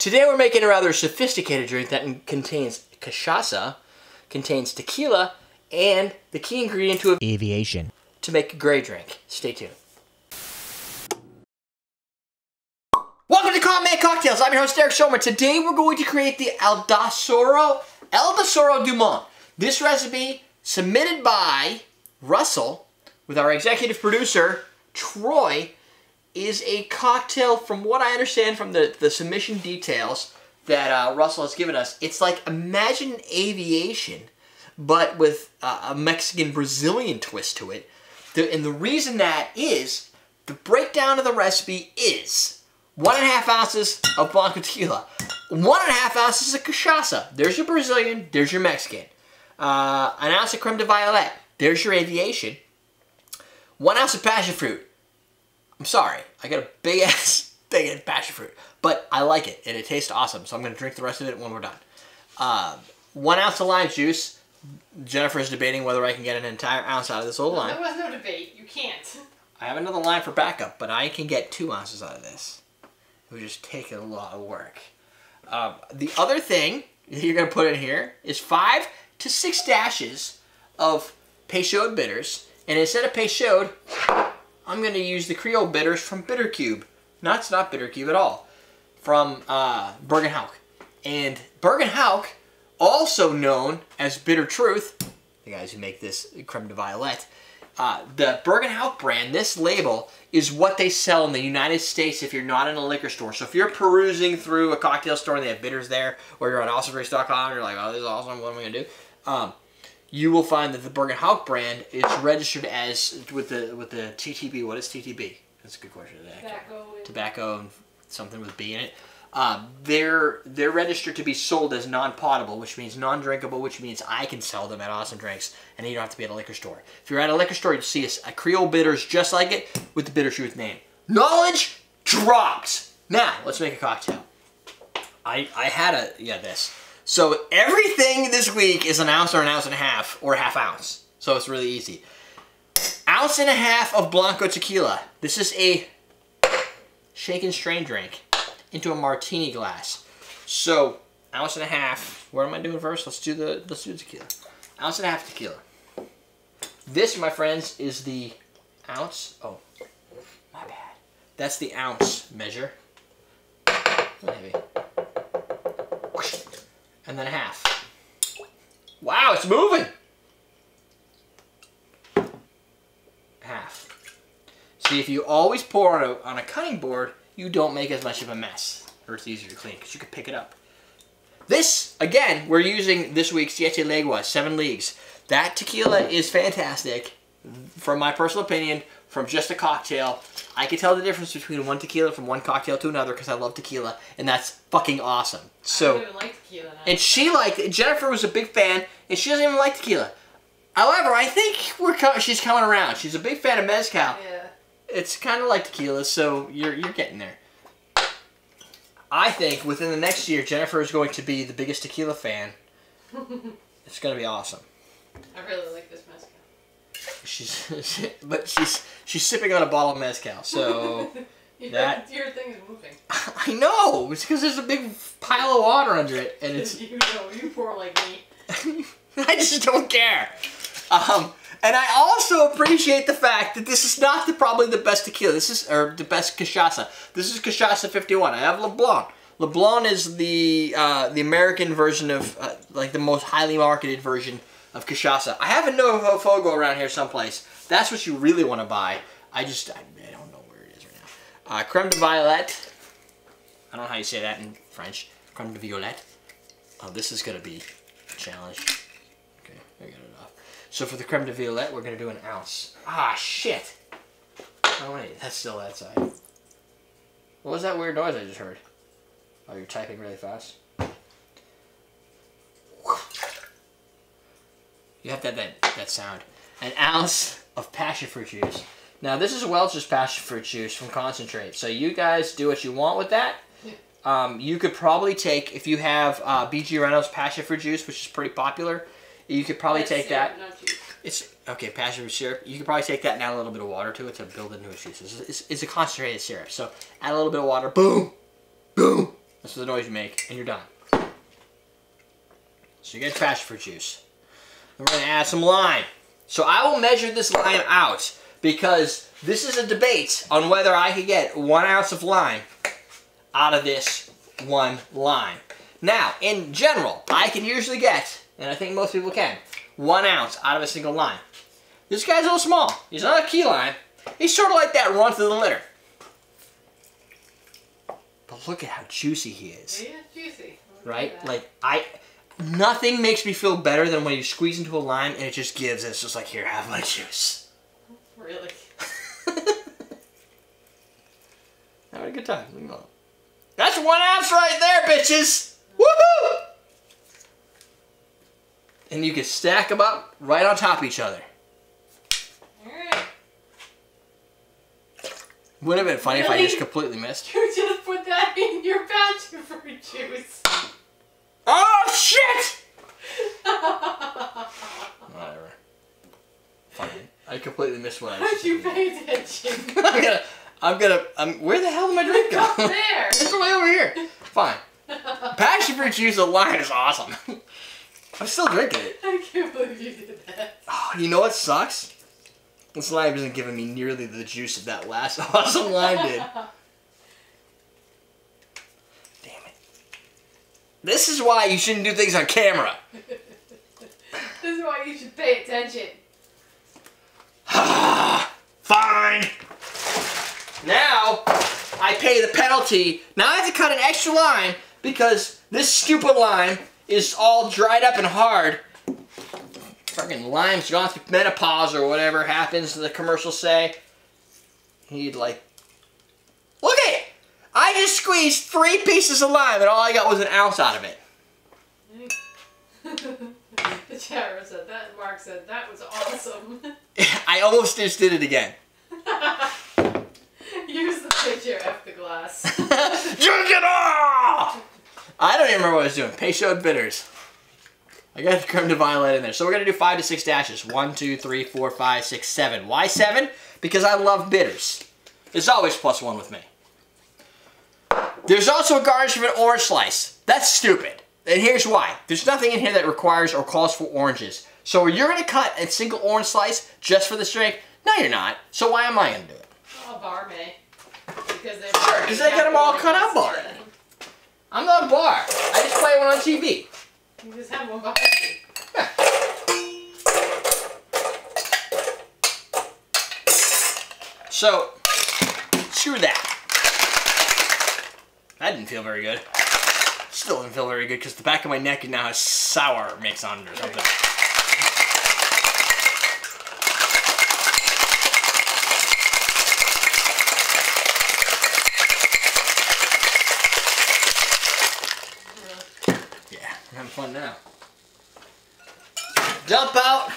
Today we're making a rather sophisticated drink that contains cachaça, contains tequila, and the key ingredient to aviation to make a great drink. Stay tuned. Welcome to Cachaca and Cocktails. I'm your host, Derrick. Today we're going to create the Aldasoro Dumont. This recipe submitted by Russell with our executive producer, Troy, is a cocktail, from what I understand from the submission details that Russell has given us. It's like, imagine aviation, but with a Mexican-Brazilian twist to it. And the reason that is, the breakdown of the recipe is 1.5 ounces of Blanco Tequila, 1.5 ounces of Cachaça. There's your Brazilian, there's your Mexican. An ounce of Creme de Violette, there's your aviation. 1 ounce of passion fruit. I'm sorry, I got a big ass passion fruit, but I like it and it tastes awesome, so I'm gonna drink the rest of it when we're done. 1 ounce of lime juice. Jennifer's debating whether I can get an entire ounce out of this little lime. There was no debate. You can't. I have another lime for backup, but I can get 2 ounces out of this. It would just take a lot of work. The other thing you're gonna put in here is 5 to 6 dashes of Peychaud bitters, and instead of Peychaud, I'm going to use the Creole bitters from Bitter Cube. No, it's not Bitter Cube at all. From Bergen Houk. And Bergen Houk, also known as Bitter Truth, the guys who make this Creme de Violette, the Bergen Houk brand, this label, is what they sell in the United States if you're not in a liquor store. So if you're perusing through a cocktail store and they have bitters there, or you're on awesomedrinks.com and you're like, oh, this is awesome, what am I going to do? You will find that the Bergen Houk brand is registered as, with the TTB. What is TTB? That's a good question. Tobacco and something with B in it. They're registered to be sold as non-potable, which means non-drinkable, which means I can sell them at Awesome Drinks, and you don't have to be at a liquor store. If you're at a liquor store, you'll see a Creole bitters just like it with the Bitter Truth name. Knowledge dropped! Now, let's make a cocktail. I had this. So everything this week is an ounce or an ounce and a half, or half ounce. So it's really easy. 1.5 ounces of Blanco Tequila. This is a shake and strain drink into a martini glass. So 1.5 ounces. What am I doing first? Let's do the tequila. 1.5 ounces tequila. This, my friends, is the ounce. Oh, my bad. That's the ounce measure. Maybe. And then 1/2. Wow, it's moving! 1/2. See, if you always pour on a cutting board, you don't make as much of a mess. Or it's easier to clean, because you can pick it up. This, again, we're using this week's Siete Leguas, 7 Leagues. That tequila is fantastic, from my personal opinion, from just a cocktail. I can tell the difference between one tequila from one cocktail to another because I love tequila, and that's fucking awesome. So, I don't even like tequila. And she liked it. Jennifer was a big fan, and she doesn't even like tequila. However, I think she's coming around. She's a big fan of mezcal. Yeah. It's kind of like tequila, so you're getting there. I think within the next year, Jennifer is going to be the biggest tequila fan. It's going to be awesome. I really like this mezcal. But she's sipping on a bottle of mezcal, so your thing is moving. I know. It's because there's a big pile of water under it, and it's. You pour like me. I just don't care. And I also appreciate the fact that this is not probably the best tequila. This is the best cachaça. This is Cachaça 51. I have LeBlanc. LeBlanc is the American version of like the most highly marketed version of cachaça. I have a Novo Fogo around here someplace. That's what you really want to buy. I don't know where it is right now. Crème de Violette. I don't know how you say that in French. Crème de Violette. Oh, this is gonna be a challenge. Okay, I got it off. So for the Crème de Violette, we're gonna do 1 ounce. Ah, shit. Oh wait, that's still that side. What was that weird noise I just heard? Oh, you're typing really fast. You have to have that sound. 1 ounce of passion fruit juice. Now this is Welch's passion fruit juice from concentrate. So you guys do what you want with that. You could probably take, if you have B.G. Reynolds passion fruit juice, which is pretty popular, you could probably take syrup, that. not juice. It's okay, passion fruit syrup. You could probably take that and add a little bit of water to it to build it into a juice. It's a concentrated syrup. So add a little bit of water. Boom, boom. This is the noise you make, and you're done. So you get passion fruit juice. And we're going to add some lime. So I will measure this lime out because this is a debate on whether I can get 1 ounce of lime out of this one lime. Now, in general, I can usually get, and I think most people can, 1 ounce out of a single lime. This guy's a little small. He's not a key lime. He's sort of like that run through the litter. But look at how juicy he is. He is juicy. Right? Like, nothing makes me feel better than when you squeeze into a lime and it just gives. It's just like, here, have my juice. Really? Having a good time. That's 1 ounce right there, bitches! Woohoo! And you can stack them up right on top of each other. Alright. Wouldn't it have been funny if I just completely missed? You just put that in your passion fruit juice. Oh, shit! Whatever. Fine. I completely missed what I was How'd you pay attention? where the hell did my drink go? Up there. It's way over here. Fine. Passion fruit juice of lime is awesome. I'm still drinking it. I can't believe you did that. Oh, you know what sucks? This lime isn't giving me nearly the juice of that last awesome lime did. Damn it. This is why you shouldn't do things on camera. This is why you should pay attention. Fine. Now, I pay the penalty. Now I have to cut an extra lime because this stupid lime is all dried up and hard. Fucking lime's gone through menopause or whatever happens, the commercials say. You need like... Look at it! I just squeezed 3 pieces of lime and all I got was 1 ounce out of it. The chat room said that, and Mark said that was awesome. I almost just did it again. Use the picture of the glass. Drink it all! I don't even remember what I was doing. Peychaud bitters. I got the Creme de Violette in there. So we're going to do 5 to 6 dashes. 1, 2, 3, 4, 5, 6, 7. Why 7? Because I love bitters. It's always +1 with me. There's also a garnish of an orange slice. That's stupid. And here's why. There's nothing in here that requires or calls for oranges. So you're going to cut a single orange slice just for this drink? No, you're not. So why am I going to do it? Oh, bar may. Because they Sure, because I got them all cut up already. I'm not a bar. I just play one on TV. You just have one behind you. Yeah. So, screw that. That didn't feel very good. Still didn't feel very good because the back of my neck now has sour mix on it or something. Yeah, I'm having fun now. Dump out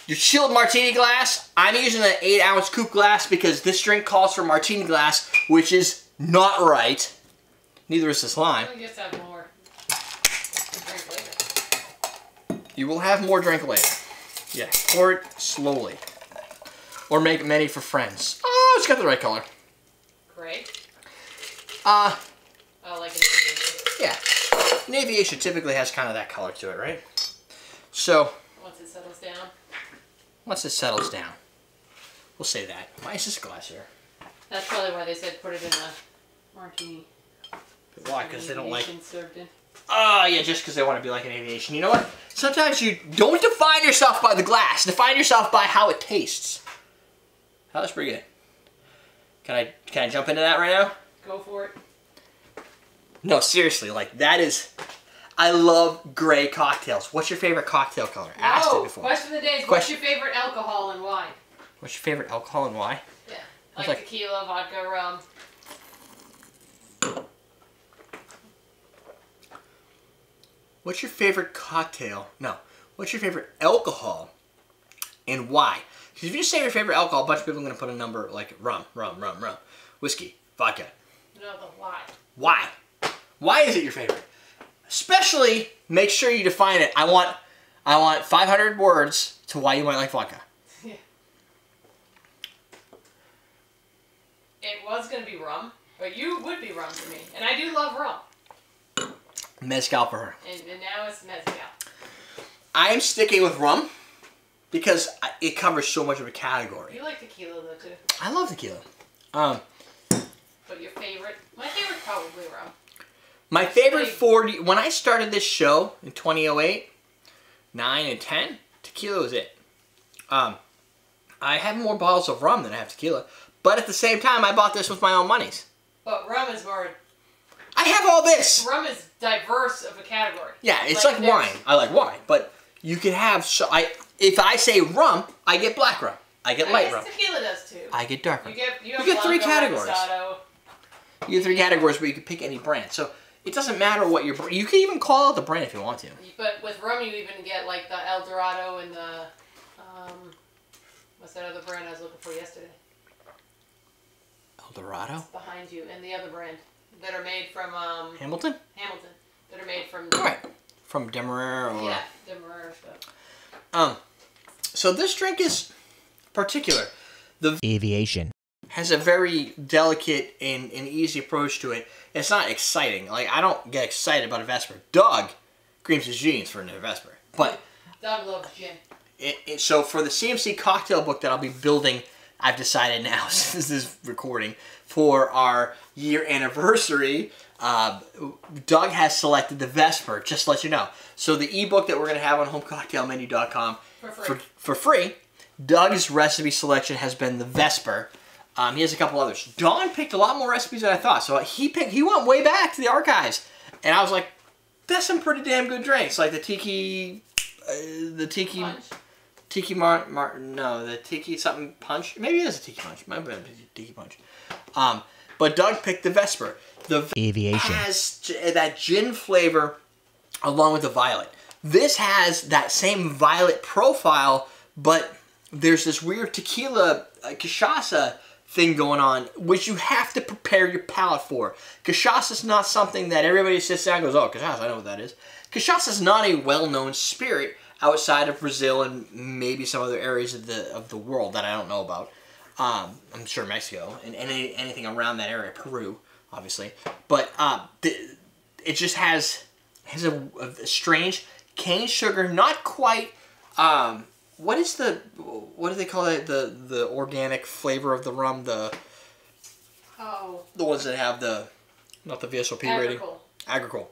your chilled martini glass. I'm using an 8-ounce coupe glass because this drink calls for martini glass, which is not right. Neither is this lime. You'll just have more drink later. You will have more drink later. Yeah, pour it slowly. Or make many for friends. Oh, it's got the right color. Great. Oh, like an aviation. Yeah. An aviation typically has kind of that color to it, right? So, Once it settles down. once it settles down, we'll say that. Why is this glass here? That's probably why they said put it in a martini. Why? Because they don't like... Aviation served in. Oh, yeah, just because they want to be like an aviation. You know what? Sometimes you don't define yourself by the glass. Define yourself by how it tastes. Oh, that's pretty good. Can I jump into that right now? Go for it. No, seriously, like that is... I love gray cocktails. What's your favorite cocktail color? Asked it before. Question of the day is what's your favorite alcohol and why? What's your favorite alcohol and why? Yeah. Like Tequila, vodka, rum. What's your favorite cocktail? No. What's your favorite alcohol and why? Because if you just say your favorite alcohol, a bunch of people are going to put a number like rum, whiskey, vodka. No, the why. Why? Why is it your favorite? Especially, make sure you define it. I want 500 words to why you might like vodka. Yeah. It was going to be rum But you would be rum to me. And I do love rum. Mezcal for her. And now it's mezcal. I'm sticking with rum because it covers so much of a category. You like tequila though too. I love tequila. But your favorite? My favorite's probably rum. My favorite when I started this show in 2008, 9 and 10, tequila was it. I have more bottles of rum than I have tequila, but at the same time, I bought this with my own monies. But rum is more... I have all this! Rum is diverse of a category. Yeah, it's like wine. I like wine, but you can have... if I say rum, I get black rum. I get light rum. Tequila does too. I get dark rum. You get 3 categories. Reposado. You get 3 categories where you can pick any brand. So it doesn't matter what your... You can even call out the brand if you want to. But with rum, you even get like the Aldasoro and the... what's that other brand I was looking for yesterday? Eldorado? It's behind you. And the other brand that are made from... Hamilton? Hamilton. That are made from... Right. From Demerara or... Yeah, Demerara stuff. So this drink is particular. The Aviation has a very delicate and easy approach to it. It's not exciting. Like, I don't get excited about a Vesper. Doug creams his jeans for a Vesper. But... Doug loves gin. So for the CMC cocktail book that I'll be building, I've decided now, since this is recording, for our year anniversary, Doug has selected the Vesper, just to let you know. So the ebook that we're going to have on homecocktailmenu.com for free, Doug's recipe selection has been the Vesper. He has a couple others. Don picked a lot more recipes than I thought. So he went way back to the archives. And I was like, that's some pretty damn good drinks. Like the Tiki... the Punch? the Tiki something punch. Maybe it is a Tiki punch. Might have been a Tiki punch. But Doug picked the Vesper. The Aviation has that gin flavor along with the violet. This has that same violet profile, but there's this weird tequila cachaça thing going on, which you have to prepare your palate for. Cachaça is not something that everybody sits down and goes, oh, cachaça, I know what that is. Cachaça is not a well-known spirit outside of Brazil and maybe some other areas of the world that I don't know about. I'm sure Mexico and anything around that area, Peru, obviously. But it just has a strange cane sugar, not quite. What do they call it? The organic flavor of the rum. The ones that have not the VSOP rating. Agricole.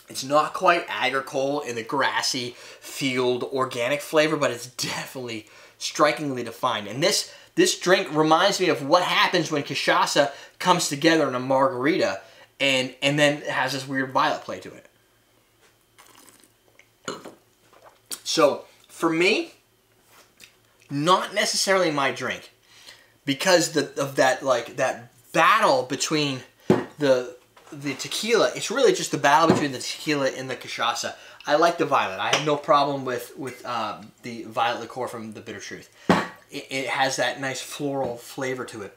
It's not quite agricole in the grassy field organic flavor, but it's definitely strikingly defined. And this drink reminds me of what happens when cachaça comes together in a margarita and then it has this weird violet play to it. So for me, not necessarily my drink because of that battle between the tequila. It's really just the battle between the tequila and the cachaça. I like the violet. I have no problem with the violet liqueur from the Bitter Truth. It has that nice floral flavor to it.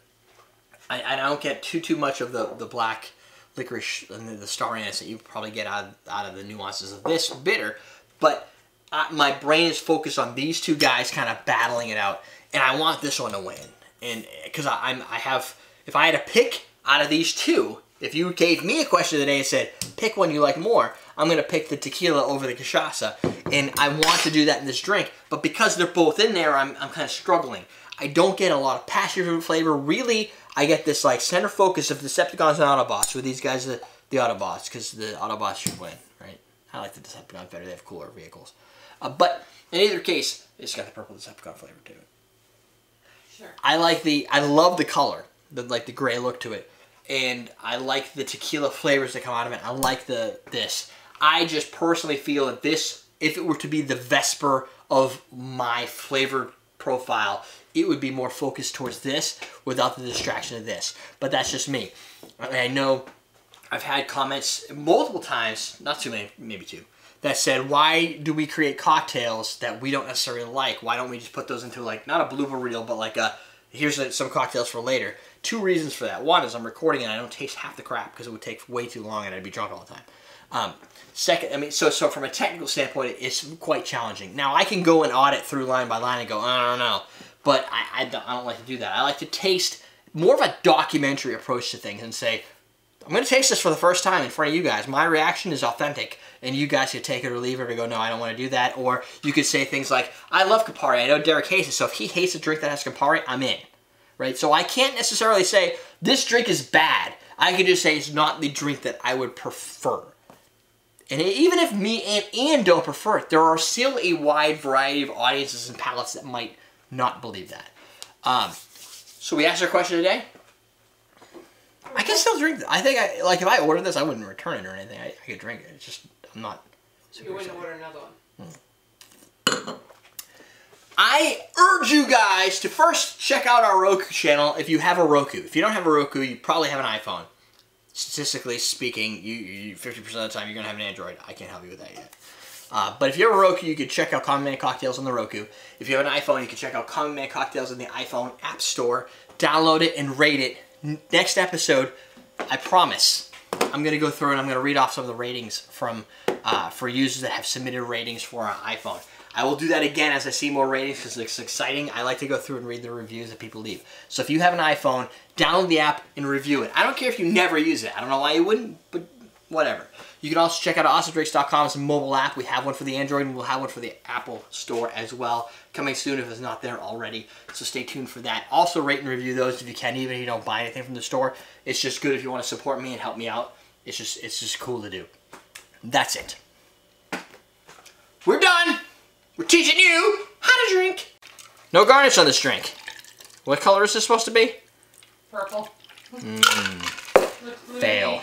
I don't get too much of the black licorice and the starriness that you probably get out of the nuances of this bitter. But my brain is focused on these two guys kind of battling it out, and I want this one to win. And because if I had to pick out of these two, if you gave me a question today and said, pick one you like more, I'm going to pick the tequila over the cachaça. And I want to do that in this drink. But because they're both in there, I'm kind of struggling. I don't get a lot of passion fruit flavor. Really, I get this like center focus of Decepticons and Autobots, with these guys, the Autobots, because the Autobots should win, right? I like the Decepticons better. They have cooler vehicles. But in either case, it's got the purple Decepticon flavor to it. Sure. I love the color, the gray look to it. And I like the tequila flavors that come out of it. I like this. I just personally feel that this, if it were to be the Vesper of my flavor profile, it would be more focused towards this without the distraction of this. But that's just me. I know I've had comments multiple times, not too many, maybe two, that said, why do we create cocktails that we don't necessarily like? Why don't we just put those into like, not a blooper reel, but like here's some cocktails for later. Two reasons for that. One is I'm recording and I don't taste half the crap because it would take way too long and I'd be drunk all the time. Second, so from a technical standpoint, it's quite challenging. Now, I can go and audit through line by line and go, I don't know. But I don't like to do that. I like to taste more of a documentary approach to things and say, I'm going to taste this for the first time in front of you guys. My reaction is authentic, and you guys could take it or leave it or go, no, I don't want to do that. Or you could say things like, I love Campari. I know Derrick hates it, so if he hates a drink that has Campari, I'm in. Right? So I can't necessarily say, this drink is bad. I could just say it's not the drink that I would prefer. And even if me and Ian don't prefer it, there are still a wide variety of audiences and palates that might not believe that. So we asked our question today. I can still drink. I think, like, if I ordered this, I wouldn't return it or anything. I could drink it. It's just, I'm not. You wouldn't order another one. I urge you guys to first check out our Roku channel if you have a Roku. If you don't have a Roku, you probably have an iPhone. Statistically speaking, you 50% of the time you're going to have an Android. I can't help you with that yet. But if you have a Roku, you can check out Common Man Cocktails on the Roku. If you have an iPhone, you can check out Common Man Cocktails in the iPhone App Store. Download it and rate it. Next episode, I promise, I'm going to go through and I'm going to read off some of the ratings from for users that have submitted ratings for our iPhone. I will do that again as I see more ratings because it's exciting. I like to go through and read the reviews that people leave. So if you have an iPhone, download the app and review it. I don't care if you never use it. I don't know why you wouldn't, but whatever. You can also check out awesomedrinks.com. It's a mobile app. We have one for the Android and we'll have one for the Apple Store as well. Coming soon if it's not there already. So stay tuned for that. Also rate and review those if you can, even if you don't buy anything from the store. It's just good if you want to support me and help me out. It's just cool to do. That's it. We're done. We're teaching you how to drink. No garnish on this drink. What color is this supposed to be? Purple. Fail.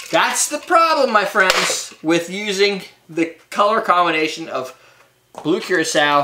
That's the problem, my friends, with using the color combination of blue curacao